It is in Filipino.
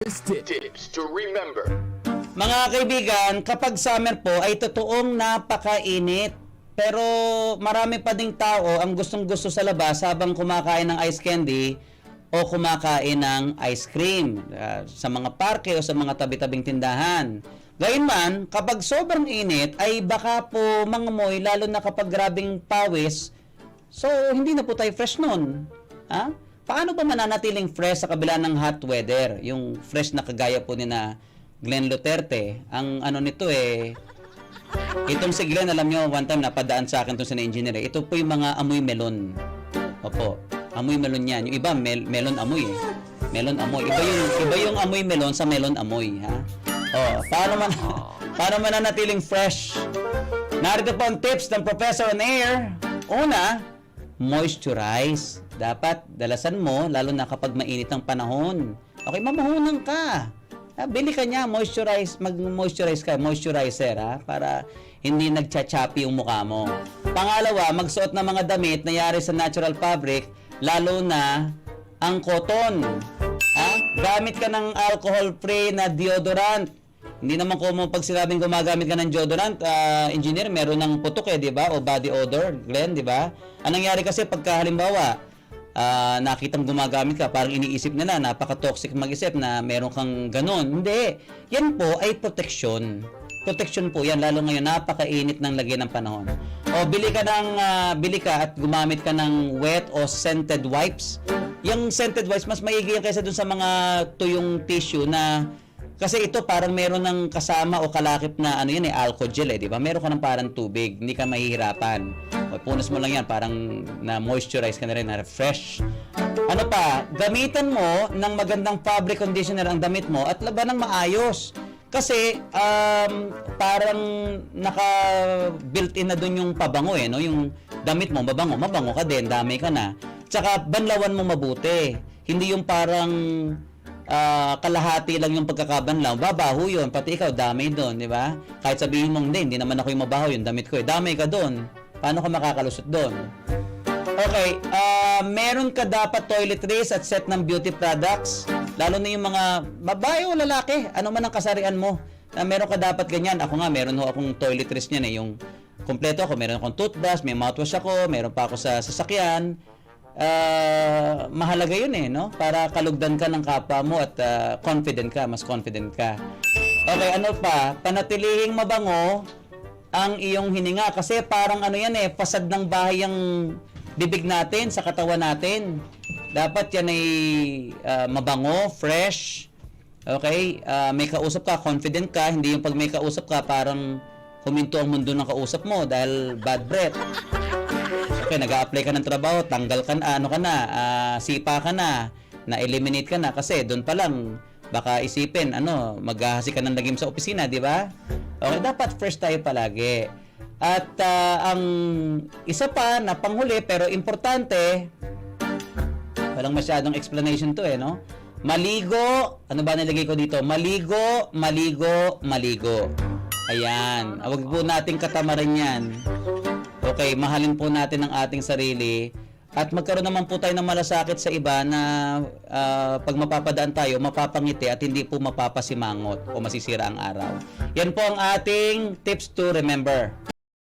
Tips to remember. Mga kaibigan, kapag summer po ay totoong napakainit. Pero marami pa ding tao ang gustong-gusto sa labas habang kumakain ng ice candy o kumakain ng ice cream sa mga parke o sa mga tabi-tabing tindahan. Gayunman, kapag sobrang init ay baka po mangamoy lalo na kapag grabing pawis. So, hindi na po tayo fresh nun. Ha? Paano ba mananatiling fresh sa kabila ng hot weather? Yung fresh na kagaya po ni na Glenn Duterte. Ang ano nito itong si Glenn, alam nyo, one time napadaan sa akin itong sa engineer. Ito po yung mga amoy melon. Opo, amoy melon yan. Yung iba, melon amoy Melon amoy. Iba yung amoy melon sa melon amoy. Ha? Paano mananatiling fresh? Narito po ang tips ng Professor on Air. Una, moisturize. Dapat dalasan mo, lalo na kapag mainit ang panahon. Okay, mamahunan ka. Bili ka niya, mag-moisturize ka, moisturizer, para hindi nagchachapi yung mukha mo. Pangalawa, magsuot ng mga damit na yari sa natural fabric, lalo na ang cotton. Gamit ka ng alcohol-free na deodorant. Hindi naman common pag sinabing gumagamit ka ng deodorant, engineer, meron ng putok di ba? O body odor, Glenn, di ba? Anong nangyari kasi pagka halimbawa, nakitang gumagamit ka, parang iniisip nila, napaka-toxic mag-isip na meron kang ganun. Hindi. Yan po ay protection. Protection po yan, lalo ngayon, napakainit ng lagay ng panahon. O bili ka at gumamit ka ng wet o scented wipes. Yung scented wipes, mas maigi yan kaysa dun sa mga tuyong tissue na kasi ito parang meron ng kasama o kalakip na alcohol gel di ba? Meron ka ng parang tubig, hindi ka mahihirapan. Punas mo lang yan, parang na-moisturize ka na rin, na-refresh. Ano pa, gamitan mo ng magandang fabric conditioner ang damit mo at laban ng maayos. Kasi parang naka-built-in na dun yung pabango no? Yung damit mo, mabango ka din, dami ka na. Tsaka banlawan mo mabuti. Hindi yung parang kalahati lang yung pagkakabanlaw, babaho yun, pati ikaw, dami doon, di ba? Kahit sabihin mong, hindi naman ako yung mabaho, yung damit ko, dami ka doon. Paano ka makakalusot doon? Okay, meron ka dapat toiletries at set ng beauty products, lalo na yung mga babae o lalaki, ano man ang kasarian mo. Meron ka dapat ganyan. Ako nga, meron akong toiletries niyan yung kompleto ako, meron akong toothbrush, may mouthwash ako, meron pa ako sa sasakyan. Mahalaga yun no? Para kalugdan ka ng kapwa mo at mas confident ka. Okay, ano pa? Panatilihing mabango ang iyong hininga kasi parang fasad ng bahay ang bibig natin sa katawan natin. Dapat yan ay mabango, fresh. Okay? May kausap ka, confident ka, hindi yung pag may kausap ka parang huminto ang mundo ng kausap mo dahil bad breath. Okay, nag-a-apply ka ng trabaho, tanggal ka na, sipa ka na-eliminate ka na kasi doon pa lang baka isipin, maghahasi ka ng lagim sa opisina, di ba? Okay, dapat fresh tayo palagi. At ang isa pa na panghuli pero importante, walang masyadong explanation to no? Maligo, ano ba nilagay ko dito? Maligo, maligo, maligo. Ayan, huwag po nating katamaran yan. Okay, mahalin po natin ang ating sarili at magkaroon naman po tayo ng malasakit sa iba na pag mapapadaan tayo, mapapangiti at hindi po mapapasimangot o masisira ang araw. Yan po ang ating tips to remember.